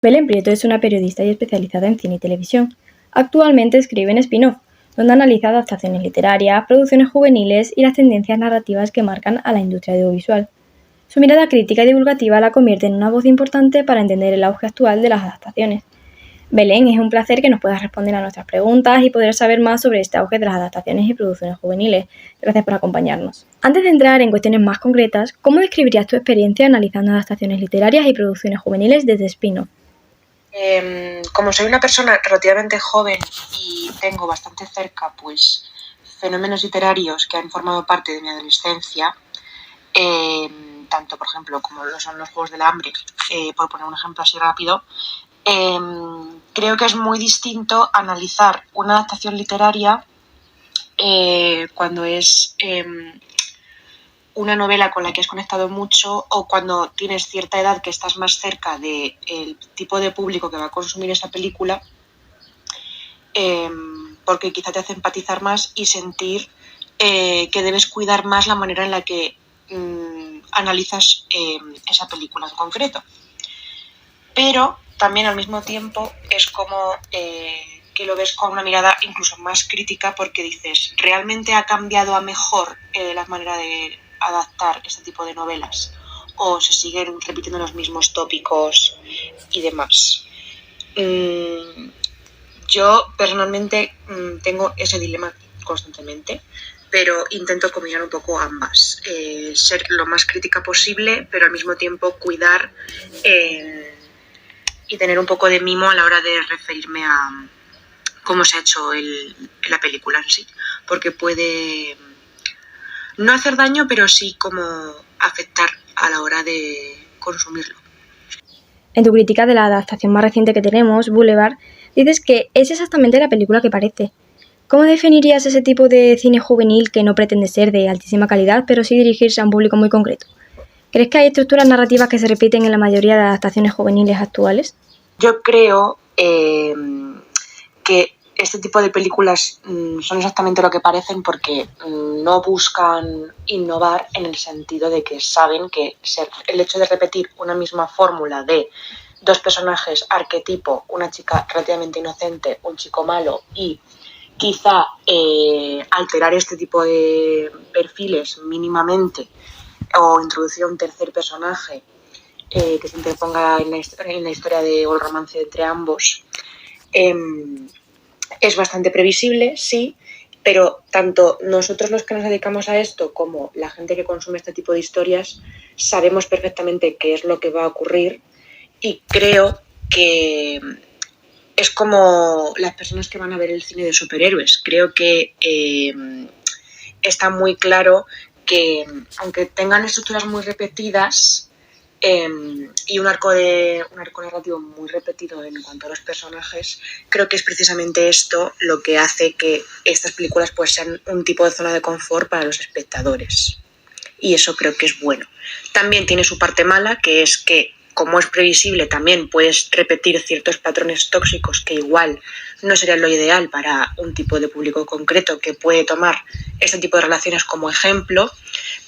Belén Prieto es una periodista y especializada en cine y televisión. Actualmente escribe en Spin-off, donde analiza adaptaciones literarias, producciones juveniles y las tendencias narrativas que marcan a la industria audiovisual. Su mirada crítica y divulgativa la convierte en una voz importante para entender el auge actual de las adaptaciones. Belén, es un placer que nos puedas responder a nuestras preguntas y poder saber más sobre este auge de las adaptaciones y producciones juveniles. Gracias por acompañarnos. Antes de entrar en cuestiones más concretas, ¿cómo describirías tu experiencia analizando adaptaciones literarias y producciones juveniles desde Spin-off? Como soy una persona relativamente joven y tengo bastante cerca pues fenómenos literarios que han formado parte de mi adolescencia, tanto por ejemplo como lo son los Juegos del Hambre, por poner un ejemplo así rápido, creo que es muy distinto analizar una adaptación literaria cuando es una novela con la que has conectado mucho o cuando tienes cierta edad que estás más cerca del tipo de público que va a consumir esa película, porque quizá te hace empatizar más y sentir que debes cuidar más la manera en la que analizas esa película en concreto. Pero también al mismo tiempo es como que lo ves con una mirada incluso más crítica porque dices, ¿realmente ha cambiado a mejor la manera de adaptar este tipo de novelas? ¿O se siguen repitiendo los mismos tópicos y demás? Yo personalmente tengo ese dilema constantemente, pero intento combinar un poco ambas. Ser lo más crítica posible, pero al mismo tiempo cuidar y tener un poco de mimo a la hora de referirme a cómo se ha hecho la película en sí, porque puede no hacer daño, pero sí como afectar a la hora de consumirlo. En tu crítica de la adaptación más reciente que tenemos, Boulevard, dices que es exactamente la película que parece. ¿Cómo definirías ese tipo de cine juvenil que no pretende ser de altísima calidad, pero sí dirigirse a un público muy concreto? ¿Crees que hay estructuras narrativas que se repiten en la mayoría de adaptaciones juveniles actuales? Yo creo que este tipo de películas son exactamente lo que parecen porque no buscan innovar en el sentido de que saben que el hecho de repetir una misma fórmula de dos personajes arquetipo, una chica relativamente inocente, un chico malo y quizá alterar este tipo de perfiles mínimamente o introducir un tercer personaje que se interponga en la historia o el romance entre ambos, es bastante previsible, sí, pero tanto nosotros los que nos dedicamos a esto como la gente que consume este tipo de historias sabemos perfectamente qué es lo que va a ocurrir y creo que es como las personas que van a ver el cine de superhéroes. Creo que está muy claro que aunque tengan estructuras muy repetidas y un arco narrativo muy repetido en cuanto a los personajes, creo que es precisamente esto lo que hace que estas películas pues sean un tipo de zona de confort para los espectadores. Y eso creo que es bueno. También tiene su parte mala, que es que como es previsible, también puedes repetir ciertos patrones tóxicos que igual no serían lo ideal para un tipo de público concreto que puede tomar este tipo de relaciones como ejemplo,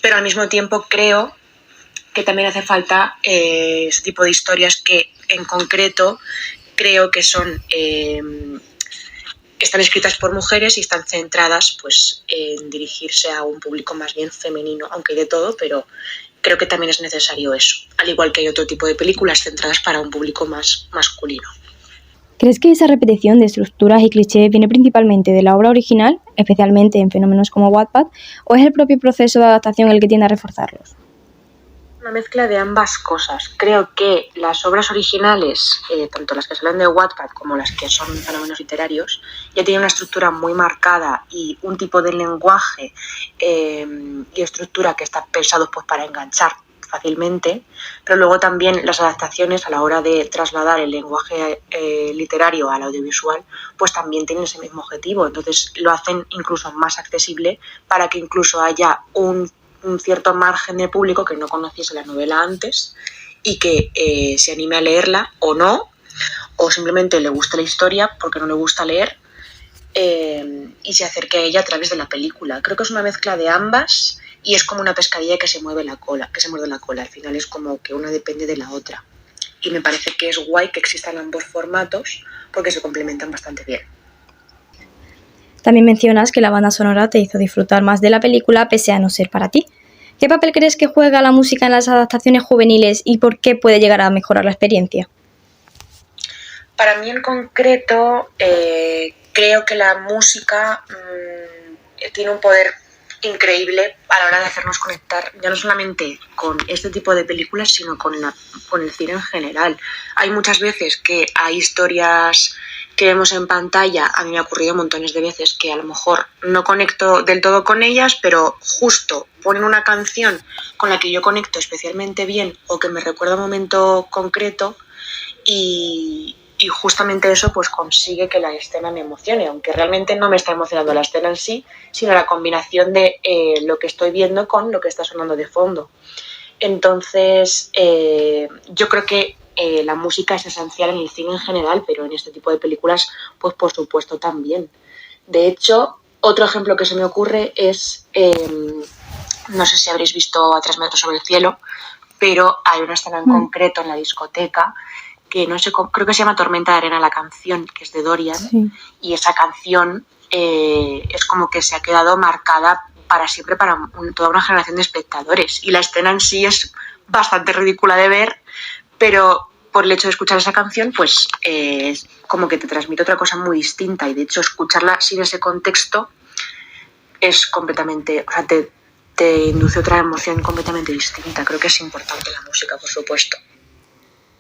pero al mismo tiempo creo que también hace falta ese tipo de historias que en concreto creo que son están escritas por mujeres y están centradas pues en dirigirse a un público más bien femenino, aunque hay de todo, pero creo que también es necesario eso, al igual que hay otro tipo de películas centradas para un público más masculino. ¿Crees que esa repetición de estructuras y clichés viene principalmente de la obra original, especialmente en fenómenos como Wattpad, o es el propio proceso de adaptación el que tiende a reforzarlos? Una mezcla de ambas cosas. Creo que las obras originales, tanto las que salen de Wattpad como las que son fenómenos literarios, ya tienen una estructura muy marcada y un tipo de lenguaje y estructura que está pensado pues, para enganchar fácilmente, pero luego también las adaptaciones a la hora de trasladar el lenguaje literario al audiovisual, pues también tienen ese mismo objetivo. Entonces lo hacen incluso más accesible para que incluso haya un cierto margen de público que no conociese la novela antes y que se anime a leerla o no, o simplemente le guste la historia porque no le gusta leer y se acerque a ella a través de la película. Creo que es una mezcla de ambas y es como una pescadilla que se muerde la cola. Al final es como que una depende de la otra. y me parece que es guay que existan ambos formatos porque se complementan bastante bien. También mencionas que la banda sonora te hizo disfrutar más de la película pese a no ser para ti. ¿Qué papel crees que juega la música en las adaptaciones juveniles y por qué puede llegar a mejorar la experiencia? Para mí en concreto, creo que la música tiene un poder increíble a la hora de hacernos conectar ya no solamente con este tipo de películas, sino con el cine en general. Hay muchas veces que hay historias que vemos en pantalla, a mí me ha ocurrido montones de veces que a lo mejor no conecto del todo con ellas, pero justo ponen una canción con la que yo conecto especialmente bien o que me recuerda un momento concreto y justamente eso pues consigue que la escena me emocione, aunque realmente no me está emocionando la escena en sí, sino la combinación de lo que estoy viendo con lo que está sonando de fondo. Entonces, yo creo que la música es esencial en el cine en general, pero en este tipo de películas, pues por supuesto también. De hecho, otro ejemplo que se me ocurre es, no sé si habréis visto A 3 metros sobre el cielo, pero hay una escena en concreto en la discoteca que no sé, creo que se llama Tormenta de arena la canción, que es de Dorian, sí. Y esa canción es como que se ha quedado marcada para siempre para toda una generación de espectadores. Y la escena en sí es bastante ridícula de ver, pero por el hecho de escuchar esa canción, pues como que te transmite otra cosa muy distinta. Y de hecho, escucharla sin ese contexto es completamente, o sea, te induce otra emoción completamente distinta. Creo que es importante la música, por supuesto.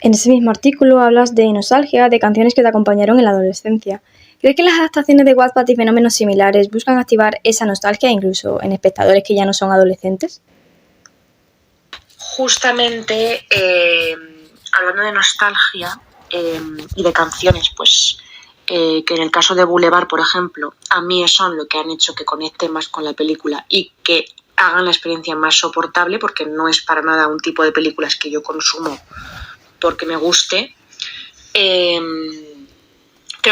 En ese mismo artículo hablas de nostalgia, de canciones que te acompañaron en la adolescencia. ¿Crees que las adaptaciones de Wattpad y fenómenos similares buscan activar esa nostalgia incluso en espectadores que ya no son adolescentes? Justamente, hablando de nostalgia y de canciones, pues que en el caso de Boulevard, por ejemplo, a mí son lo que han hecho que conecte más con la película y que hagan la experiencia más soportable, porque no es para nada un tipo de películas que yo consumo porque me guste. Creo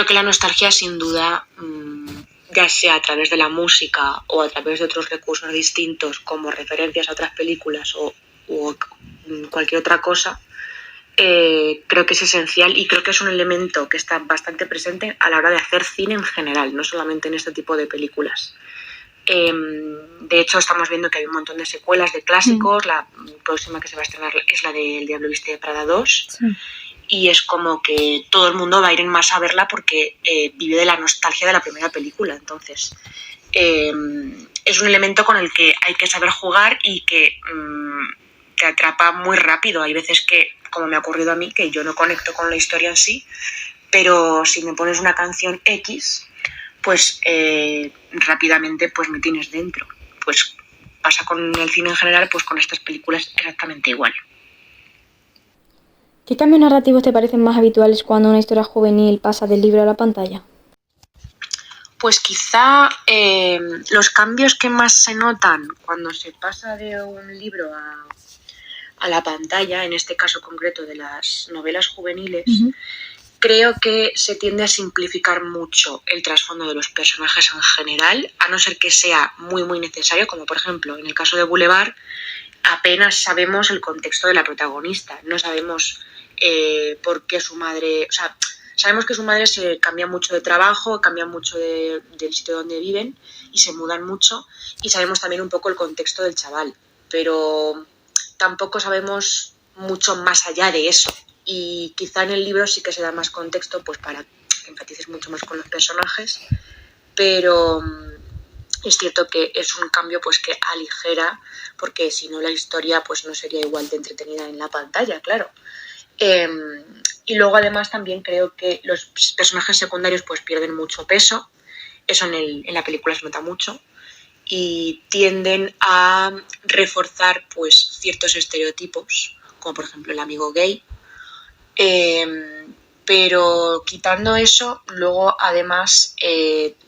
que la nostalgia, sin duda, ya sea a través de la música o a través de otros recursos distintos, como referencias a otras películas o cualquier otra cosa, creo que es esencial y creo que es un elemento que está bastante presente a la hora de hacer cine en general, no solamente en este tipo de películas. De hecho, estamos viendo que hay un montón de secuelas de clásicos. La próxima que se va a estrenar es la de El Diablo Viste de Prada 2. Sí. Y es como que todo el mundo va a ir en masa a verla porque vive de la nostalgia de la primera película. Entonces, es un elemento con el que hay que saber jugar y que te atrapa muy rápido. Hay veces que, como me ha ocurrido a mí, que yo no conecto con la historia en sí, pero si me pones una canción X, pues rápidamente pues me tienes dentro. Pues pasa con el cine en general, pues con estas películas exactamente igual. ¿Qué cambios narrativos te parecen más habituales cuando una historia juvenil pasa del libro a la pantalla? Pues quizá los cambios que más se notan cuando se pasa de un libro a la pantalla, en este caso concreto de las novelas juveniles, creo que se tiende a simplificar mucho el trasfondo de los personajes en general, a no ser que sea muy, muy necesario, como por ejemplo en el caso de Boulevard, apenas sabemos el contexto de la protagonista, no sabemos por qué su madre, o sea, sabemos que su madre se cambia mucho de trabajo, cambia mucho del sitio donde viven y se mudan mucho, y sabemos también un poco el contexto del chaval, pero tampoco sabemos mucho más allá de eso. Y quizá en el libro sí que se da más contexto, pues para que empatices mucho más con los personajes, pero es cierto que es un cambio pues que aligera, porque si no la historia pues no sería igual de entretenida en la pantalla, claro. Y luego además también creo que los personajes secundarios pues pierden mucho peso, eso en la película se nota mucho, y tienden a reforzar pues ciertos estereotipos, como por ejemplo el amigo gay. Pero quitando eso, luego además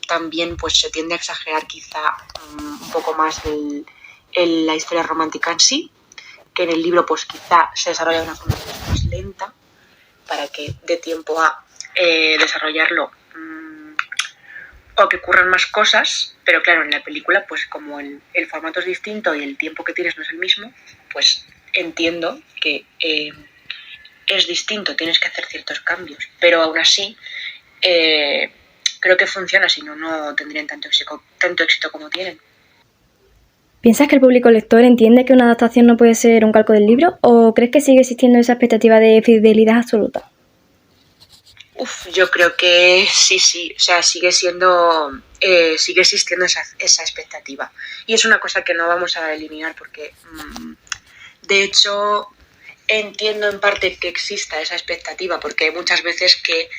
también pues se tiende a exagerar quizá un poco más la historia romántica en sí, que en el libro pues quizá se desarrolla de una forma más lenta para que dé tiempo a desarrollarlo o que ocurran más cosas, pero claro, en la película pues como el formato es distinto y el tiempo que tienes no es el mismo, pues entiendo que es distinto, tienes que hacer ciertos cambios, pero aún así creo que funciona, si no, no tendrían tanto éxito como tienen. ¿Piensas que el público lector entiende que una adaptación no puede ser un calco del libro o crees que sigue existiendo esa expectativa de fidelidad absoluta? Yo creo que sí, o sea, sigue existiendo esa expectativa. Y es una cosa que no vamos a eliminar porque, de hecho, entiendo en parte que exista esa expectativa, porque hay muchas veces que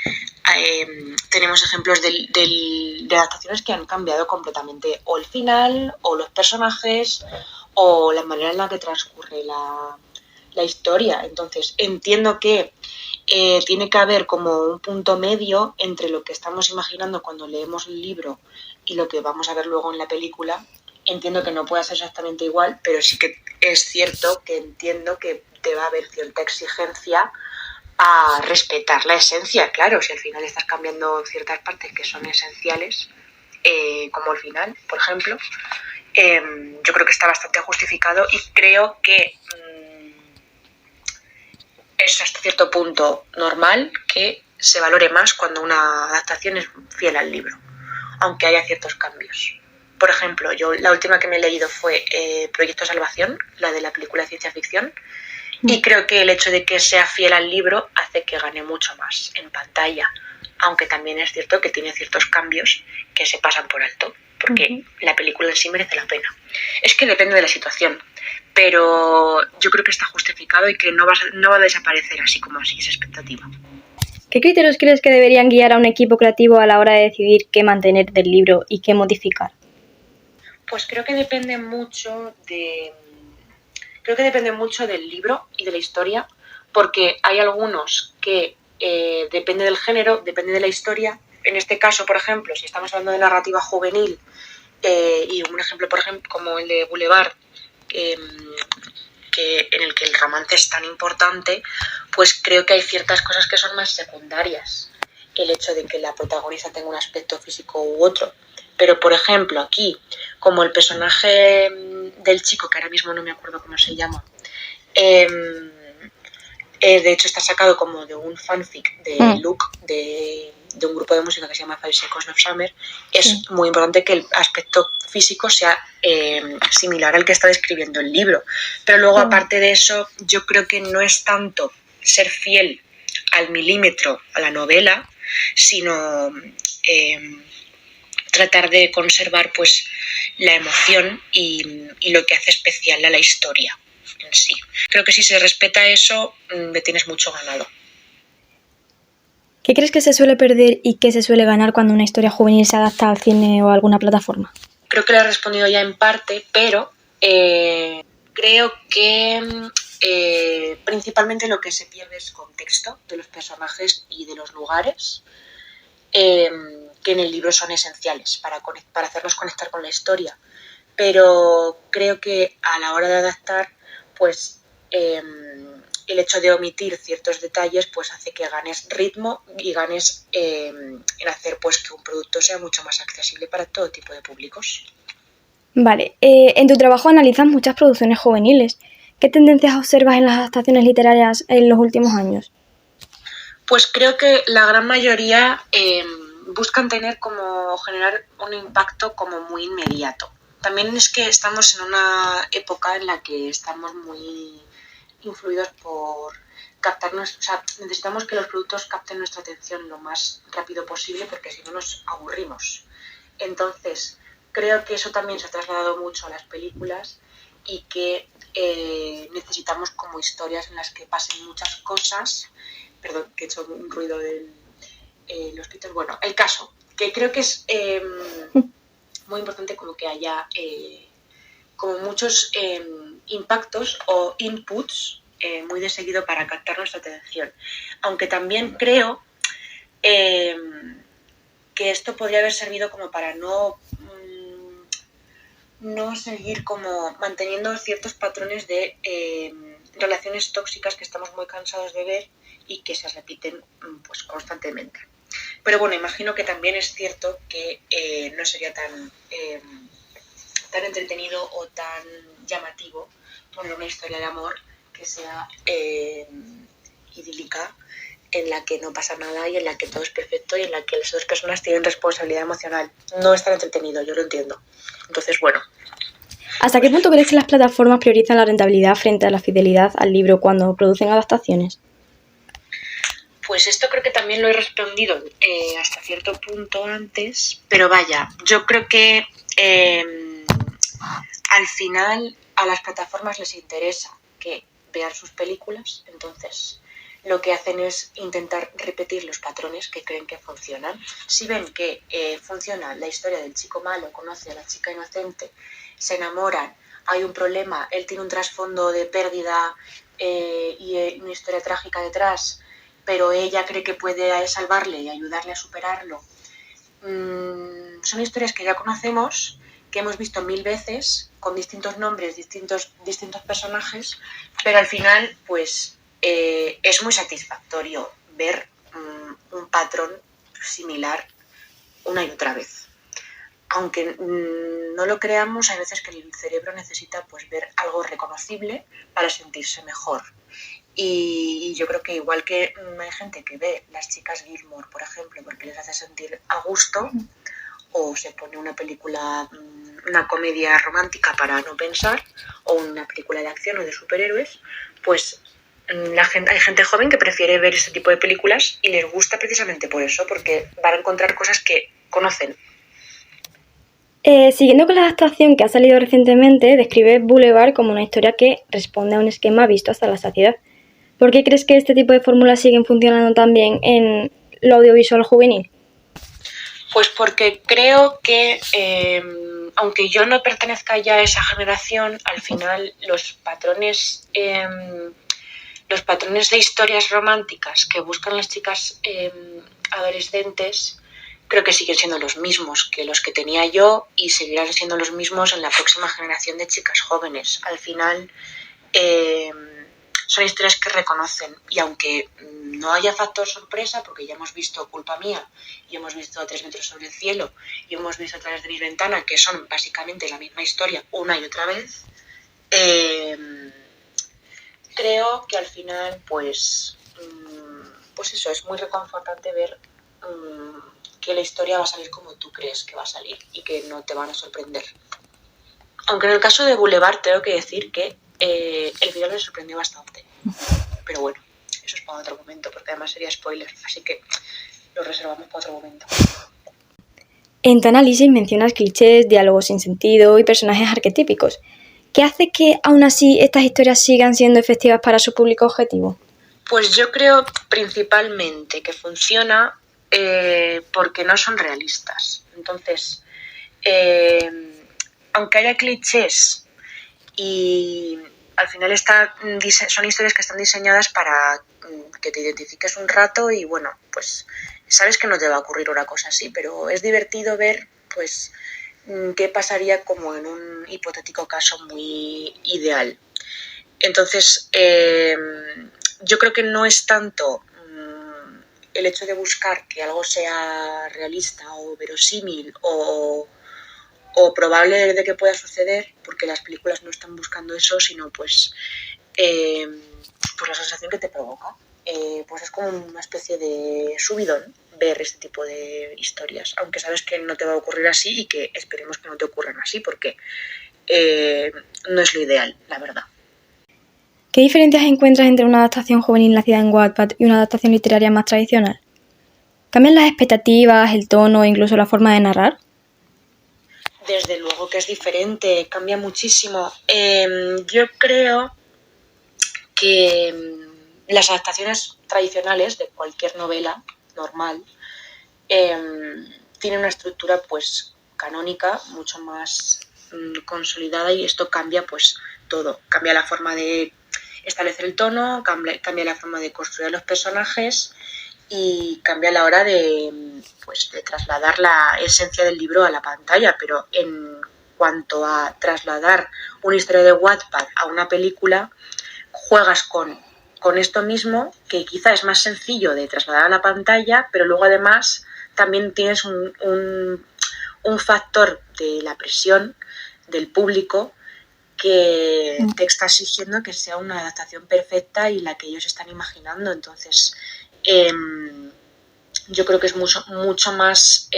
tenemos ejemplos de adaptaciones que han cambiado completamente o el final, o los personajes, o la manera en la que transcurre la historia. Entonces, entiendo que tiene que haber como un punto medio entre lo que estamos imaginando cuando leemos el libro y lo que vamos a ver luego en la película. Entiendo que no pueda ser exactamente igual, pero sí que es cierto que entiendo que te va a haber cierta exigencia a respetar la esencia. Claro, si al final estás cambiando ciertas partes que son esenciales, como el final, por ejemplo, yo creo que está bastante justificado y creo que es hasta cierto punto normal que se valore más cuando una adaptación es fiel al libro, aunque haya ciertos cambios. Por ejemplo, yo la última que me he leído fue Proyecto Salvación, la de la película de ciencia ficción, y creo que el hecho de que sea fiel al libro hace que gane mucho más en pantalla, aunque también es cierto que tiene ciertos cambios que se pasan por alto, porque la película en sí merece la pena. Es que depende de la situación, pero yo creo que está justificado y que no va a desaparecer así como así esa expectativa. ¿Qué criterios crees que deberían guiar a un equipo creativo a la hora de decidir qué mantener del libro y qué modificar? Pues creo que depende mucho del libro y de la historia, porque hay algunos que depende del género, depende de la historia. En este caso, por ejemplo, si estamos hablando de narrativa juvenil, y un ejemplo, por ejemplo, como el de Boulevard, en el que el romance es tan importante, pues creo que hay ciertas cosas que son más secundarias. El hecho de que la protagonista tenga un aspecto físico u otro. Pero, por ejemplo, aquí, como el personaje del chico, que ahora mismo no me acuerdo cómo se llama, de hecho está sacado como de un fanfic de Luke, de un grupo de música que se llama Five Seconds of Summer, es muy importante que el aspecto físico sea similar al que está describiendo el libro. Pero luego, aparte de eso, yo creo que no es tanto ser fiel al milímetro a la novela, sino tratar de conservar pues la emoción y lo que hace especial a la historia en sí. Creo que si se respeta eso, le tienes mucho ganado. ¿Qué crees que se suele perder y qué se suele ganar cuando una historia juvenil se adapta al cine o a alguna plataforma? Creo que le he respondido ya en parte, pero creo que principalmente lo que se pierde es contexto de los personajes y de los lugares, que en el libro son esenciales para hacernos conectar con la historia. Pero creo que a la hora de adaptar, pues el hecho de omitir ciertos detalles pues hace que ganes ritmo y ganes en hacer pues que un producto sea mucho más accesible para todo tipo de públicos. Vale, en tu trabajo analizas muchas producciones juveniles. ¿Qué tendencias observas en las adaptaciones literarias en los últimos años? Pues creo que la gran mayoría buscan generar un impacto como muy inmediato. También es que estamos en una época en la que estamos muy influidos por captarnos, o sea, necesitamos que los productos capten nuestra atención lo más rápido posible porque si no nos aburrimos. Entonces, creo que eso también se ha trasladado mucho a las películas y que necesitamos como historias en las que pasen muchas cosas. Perdón, que he hecho un ruido de los gritos. Bueno, el caso, que creo que es muy importante como que haya como muchos impactos o inputs muy de seguido para captar nuestra atención. Aunque también creo que esto podría haber servido como para no seguir como manteniendo ciertos patrones de relaciones tóxicas que estamos muy cansados de ver y que se repiten pues constantemente. Pero bueno, imagino que también es cierto que no sería tan entretenido o tan llamativo poner una historia de amor que sea idílica en la que no pasa nada y en la que todo es perfecto y en la que las dos personas tienen responsabilidad emocional. No es tan entretenido, yo lo entiendo. Entonces, bueno. ¿Hasta qué punto crees que las plataformas priorizan la rentabilidad frente a la fidelidad al libro cuando producen adaptaciones? Pues esto creo que también lo he respondido hasta cierto punto antes, pero vaya, yo creo que al final a las plataformas les interesa que vean sus películas, entonces lo que hacen es intentar repetir los patrones que creen que funcionan. Si ven que funciona la historia del chico malo, conoce a la chica inocente, se enamoran, hay un problema, él tiene un trasfondo de pérdida y una historia trágica detrás, pero ella cree que puede salvarle y ayudarle a superarlo. Son historias que ya conocemos, que hemos visto 1000 veces, con distintos nombres, distintos personajes, pero al final, pues, es muy satisfactorio ver un patrón similar una y otra vez. Aunque no lo creamos, hay veces que el cerebro necesita pues ver algo reconocible para sentirse mejor. Y yo creo que igual que hay gente que ve Las chicas Gilmore, por ejemplo, porque les hace sentir a gusto, o se pone una película, una comedia romántica para no pensar, o una película de acción o de superhéroes, pues hay gente joven que prefiere ver este tipo de películas y les gusta precisamente por eso, porque van a encontrar cosas que conocen. Siguiendo con la adaptación que ha salido recientemente, describe Boulevard como una historia que responde a un esquema visto hasta la saciedad. ¿Por qué crees que este tipo de fórmulas siguen funcionando tan bien en lo audiovisual juvenil? Pues porque creo que, aunque yo no pertenezca ya a esa generación, al final los patrones de historias románticas que buscan las chicas adolescentes creo que siguen siendo los mismos que los que tenía yo y seguirán siendo los mismos en la próxima generación de chicas jóvenes. Al final son historias que reconocen y aunque no haya factor sorpresa, porque ya hemos visto Culpa mía y hemos visto 3 metros sobre el cielo y hemos visto A través de mi ventana, que son básicamente la misma historia una y otra vez, creo que al final pues eso, es muy reconfortante ver que la historia va a salir como tú crees que va a salir y que no te van a sorprender. Aunque en el caso de Boulevard tengo que decir que el final me sorprendió bastante. Pero bueno, eso es para otro momento, porque además sería spoiler, así que lo reservamos para otro momento. En tu análisis mencionas clichés, diálogos sin sentido y personajes arquetípicos. ¿Qué hace que aún así estas historias sigan siendo efectivas para su público objetivo? Pues yo creo principalmente que funciona porque no son realistas. Entonces, aunque haya clichés y al final son historias que están diseñadas para que te identifiques un rato y bueno, pues sabes que no te va a ocurrir una cosa así, pero es divertido ver pues qué pasaría como en un hipotético caso muy ideal. Entonces, yo creo que no es tanto el hecho de buscar que algo sea realista o verosímil o probable de que pueda suceder, porque las películas no están buscando eso, sino pues la sensación que te provoca. Pues es como una especie de subidón ver este tipo de historias, aunque sabes que no te va a ocurrir así y que esperemos que no te ocurran así, porque no es lo ideal, la verdad. ¿Qué diferencias encuentras entre una adaptación juvenil nacida en Wattpad y una adaptación literaria más tradicional? ¿Cambian las expectativas, el tono e incluso la forma de narrar? Desde luego que es diferente, cambia muchísimo. Yo creo que las adaptaciones tradicionales de cualquier novela normal tienen una estructura pues canónica mucho más consolidada y esto cambia pues todo. Cambia la forma de establecer el tono, cambia la forma de construir los personajes y cambia la hora de trasladar la esencia del libro a la pantalla, pero en cuanto a trasladar una historia de Wattpad a una película, juegas con esto mismo, que quizá es más sencillo de trasladar a la pantalla, pero luego además también tienes un factor de la presión del público que te está exigiendo que sea una adaptación perfecta y la que ellos están imaginando. Entonces, yo creo que es mucho más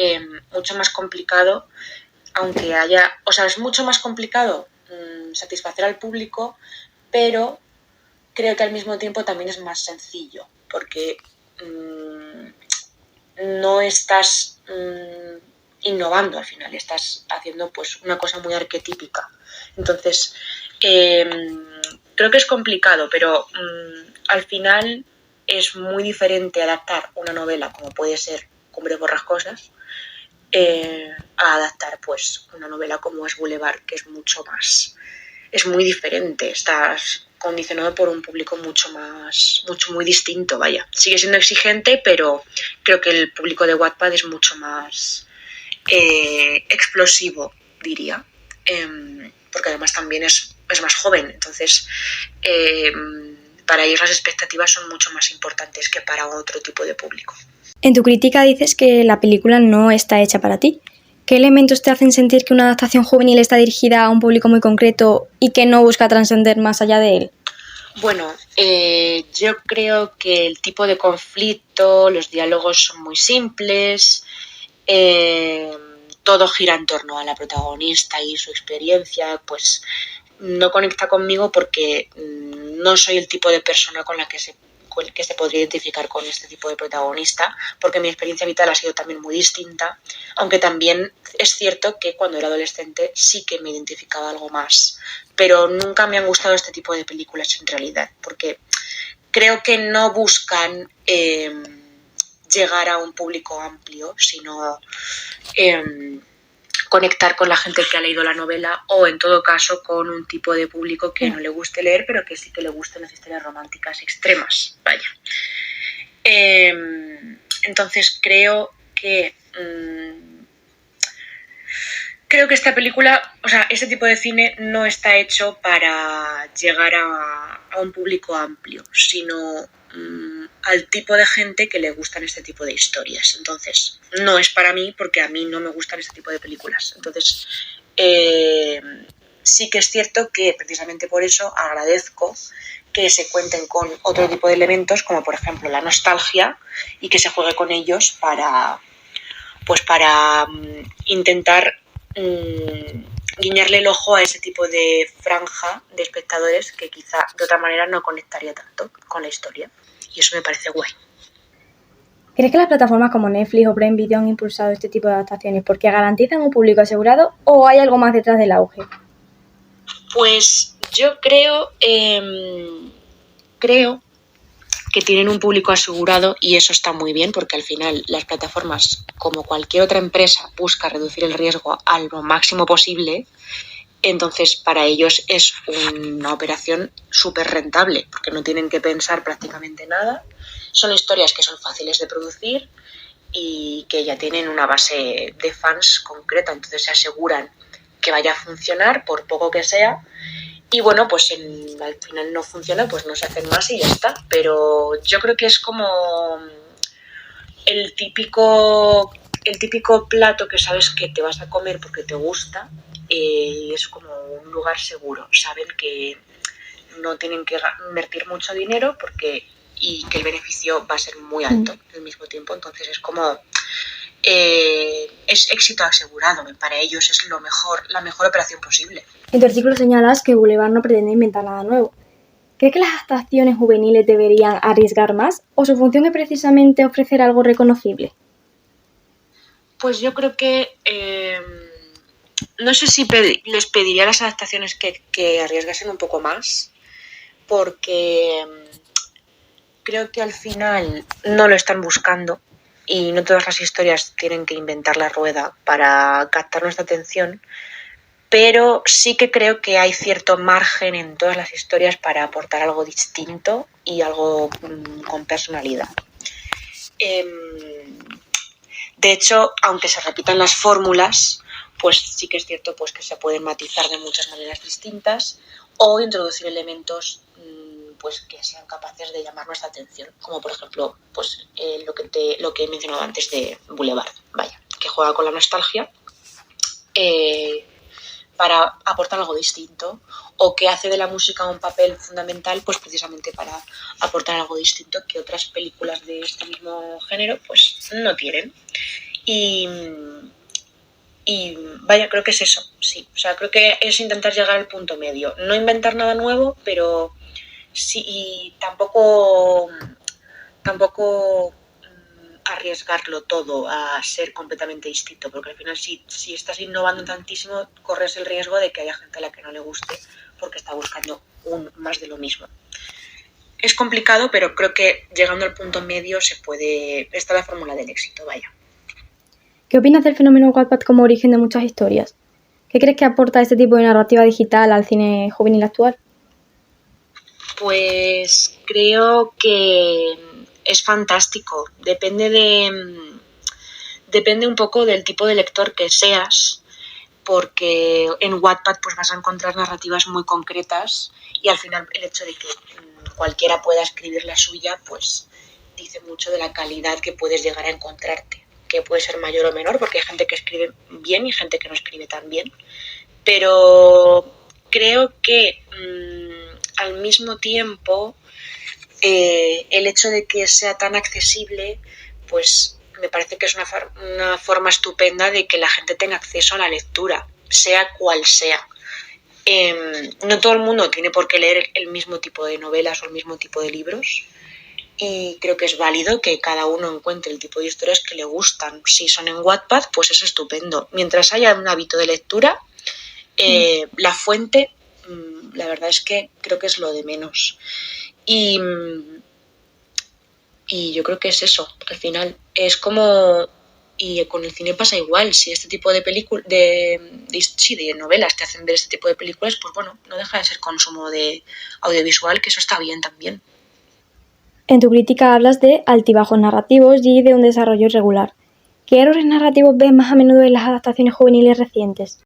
complicado, aunque haya... O sea, es mucho más complicado satisfacer al público, pero creo que al mismo tiempo también es más sencillo, porque no estás innovando al final, estás haciendo pues una cosa muy arquetípica. Entonces, creo que es complicado, pero al final es muy diferente adaptar una novela como puede ser Cumbres Borrascosas a adaptar pues una novela como es Boulevard, que es mucho más... Es muy diferente, estás condicionado por un público muy distinto, vaya. Sigue siendo exigente, pero creo que el público de Wattpad es mucho más explosivo, diría, porque además también es más joven, entonces para ellos las expectativas son mucho más importantes que para otro tipo de público. En tu crítica dices que la película no está hecha para ti. ¿Qué elementos te hacen sentir que una adaptación juvenil está dirigida a un público muy concreto y que no busca trascender más allá de él? Bueno, yo creo que el tipo de conflicto, los diálogos son muy simples, todo gira en torno a la protagonista y su experiencia, pues no conecta conmigo porque no soy el tipo de persona con que se podría identificar con este tipo de protagonista, porque mi experiencia vital ha sido también muy distinta, aunque también es cierto que cuando era adolescente sí que me identificaba algo más, pero nunca me han gustado este tipo de películas en realidad, porque creo que no buscan llegar a un público amplio, sino conectar con la gente que ha leído la novela o en todo caso con un tipo de público que no le guste leer pero que sí que le gusten las historias románticas extremas, vaya. Entonces creo que esta película, o sea, este tipo de cine no está hecho para llegar a un público amplio, sino al tipo de gente que le gustan este tipo de historias. Entonces, no es para mí porque a mí no me gustan este tipo de películas. Entonces, sí que es cierto que precisamente por eso agradezco que se cuenten con otro tipo de elementos, como por ejemplo la nostalgia, y que se juegue con ellos para intentar guiñarle el ojo a ese tipo de franja de espectadores que quizá de otra manera no conectaría tanto con la historia. Y eso me parece guay. ¿Crees que las plataformas como Netflix o Prime Video han impulsado este tipo de adaptaciones porque garantizan un público asegurado o hay algo más detrás del auge? Pues yo creo que tienen un público asegurado y eso está muy bien porque al final las plataformas, como cualquier otra empresa, busca reducir el riesgo a lo máximo posible. Entonces, para ellos es una operación súper rentable porque no tienen que pensar prácticamente nada. Son historias que son fáciles de producir y que ya tienen una base de fans concreta, entonces se aseguran que vaya a funcionar por poco que sea. Y bueno, pues si al final no funciona, pues no se hacen más y ya está. Pero yo creo que es como el típico plato que sabes que te vas a comer porque te gusta. Es como un lugar seguro. Saben que no tienen que invertir mucho dinero y que el beneficio va a ser muy alto al mismo tiempo. Entonces es como... es éxito asegurado. Para ellos es la mejor operación posible. En tu artículo señalas que Boulevard no pretende inventar nada nuevo. ¿Crees que las adaptaciones juveniles deberían arriesgar más o su función es precisamente ofrecer algo reconocible? Pues yo creo que no sé si les pediría a las adaptaciones que arriesgasen un poco más, porque creo que al final no lo están buscando y no todas las historias tienen que inventar la rueda para captar nuestra atención, pero sí que creo que hay cierto margen en todas las historias para aportar algo distinto y algo con personalidad. De hecho, aunque se repitan las fórmulas, pues sí que es cierto pues, que se pueden matizar de muchas maneras distintas o introducir elementos pues, que sean capaces de llamar nuestra atención, como por ejemplo pues, lo que he mencionado antes de Boulevard, vaya, que juega con la nostalgia para aportar algo distinto, o que hace de la música un papel fundamental pues precisamente para aportar algo distinto que otras películas de este mismo género pues no tienen. Y vaya, creo que es eso, sí. O sea, creo que es intentar llegar al punto medio. No inventar nada nuevo, pero sí, y tampoco arriesgarlo todo a ser completamente distinto, porque al final si estás innovando tantísimo, corres el riesgo de que haya gente a la que no le guste porque está buscando más de lo mismo. Es complicado, pero creo que llegando al punto medio está la fórmula del éxito, vaya. ¿Qué opinas del fenómeno Wattpad como origen de muchas historias? ¿Qué crees que aporta este tipo de narrativa digital al cine juvenil actual? Pues creo que es fantástico. Depende un poco del tipo de lector que seas, porque en Wattpad pues vas a encontrar narrativas muy concretas y al final el hecho de que cualquiera pueda escribir la suya pues dice mucho de la calidad que puedes llegar a encontrarte, que puede ser mayor o menor porque hay gente que escribe bien y gente que no escribe tan bien, pero creo que al mismo tiempo el hecho de que sea tan accesible pues me parece que es una forma estupenda de que la gente tenga acceso a la lectura, sea cual sea. No todo el mundo tiene por qué leer el mismo tipo de novelas o el mismo tipo de libros y creo que es válido que cada uno encuentre el tipo de historias que le gustan. Si son en Wattpad, pues es estupendo. Mientras haya un hábito de lectura, la fuente, la verdad es que creo que es lo de menos. Y yo creo que es eso, al final. Es como... Y con el cine pasa igual. Si este tipo de películas, de novelas te hacen ver este tipo de películas, pues bueno, no deja de ser consumo de audiovisual, que eso está bien también. En tu crítica hablas de altibajos narrativos y de un desarrollo irregular. ¿Qué errores narrativos ves más a menudo en las adaptaciones juveniles recientes?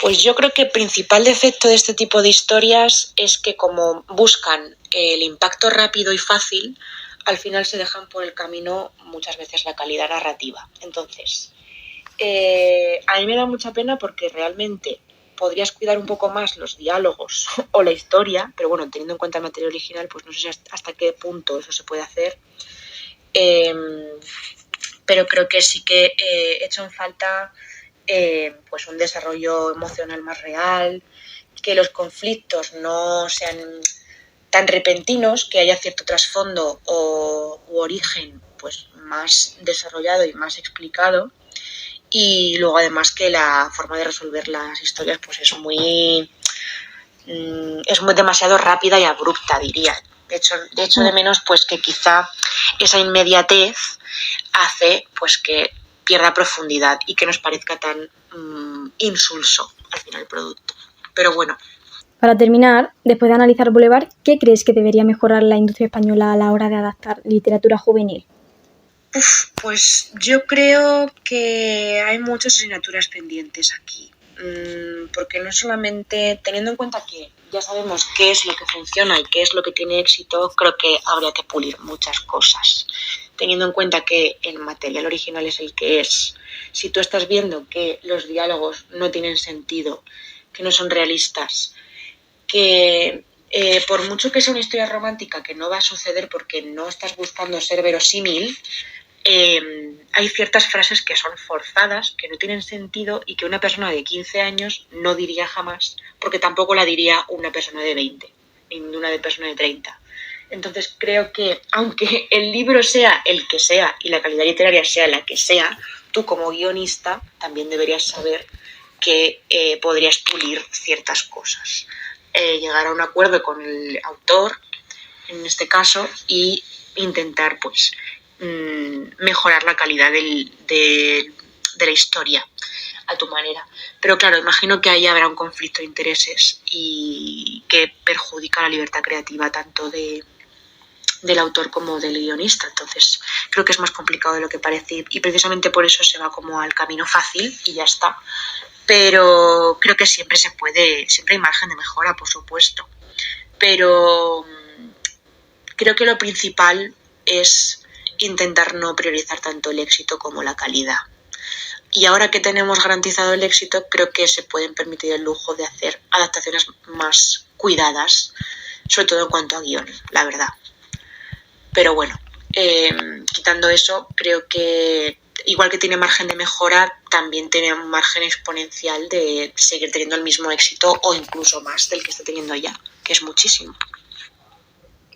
Pues yo creo que el principal defecto de este tipo de historias es que como buscan el impacto rápido y fácil, al final se dejan por el camino muchas veces la calidad narrativa. Entonces, a mí me da mucha pena porque realmente podrías cuidar un poco más los diálogos o la historia, pero bueno, teniendo en cuenta el material original, pues no sé hasta qué punto eso se puede hacer. Pero creo que sí que he hecho en falta pues un desarrollo emocional más real, que los conflictos no sean tan repentinos, que haya cierto trasfondo u origen pues más desarrollado y más explicado, y luego además que la forma de resolver las historias pues es muy demasiado rápida y abrupta, diría. De hecho de menos pues que quizá esa inmediatez hace pues que pierda profundidad y que nos parezca tan insulso al final el producto. Pero bueno. Para terminar, después de analizar Boulevard, ¿qué crees que debería mejorar la industria española a la hora de adaptar literatura juvenil? Pues yo creo que hay muchas asignaturas pendientes aquí. Porque no solamente, teniendo en cuenta que ya sabemos qué es lo que funciona y qué es lo que tiene éxito, creo que habría que pulir muchas cosas. Teniendo en cuenta que el material original es el que es, si tú estás viendo que los diálogos no tienen sentido, que no son realistas, que por mucho que sea una historia romántica que no va a suceder porque no estás buscando ser verosímil, hay ciertas frases que son forzadas, que no tienen sentido y que una persona de 15 años no diría jamás, porque tampoco la diría una persona de 20, ni una persona de 30. Entonces creo que aunque el libro sea el que sea y la calidad literaria sea la que sea, tú como guionista también deberías saber que podrías pulir ciertas cosas. Llegar a un acuerdo con el autor, en este caso, y intentar pues mejorar la calidad de la historia a tu manera. Pero claro, imagino que ahí habrá un conflicto de intereses y que perjudica la libertad creativa tanto del autor como del guionista. Entonces creo que es más complicado de lo que parece y precisamente por eso se va como al camino fácil y ya está. Pero creo que siempre se puede, siempre hay margen de mejora, por supuesto. Pero creo que lo principal es intentar no priorizar tanto el éxito como la calidad. Y ahora que tenemos garantizado el éxito, creo que se pueden permitir el lujo de hacer adaptaciones más cuidadas, sobre todo en cuanto a guión, la verdad. Pero bueno, quitando eso, creo que igual que tiene margen de mejora, también tiene un margen exponencial de seguir teniendo el mismo éxito o incluso más del que está teniendo ya, que es muchísimo.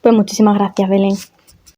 Pues muchísimas gracias, Belén.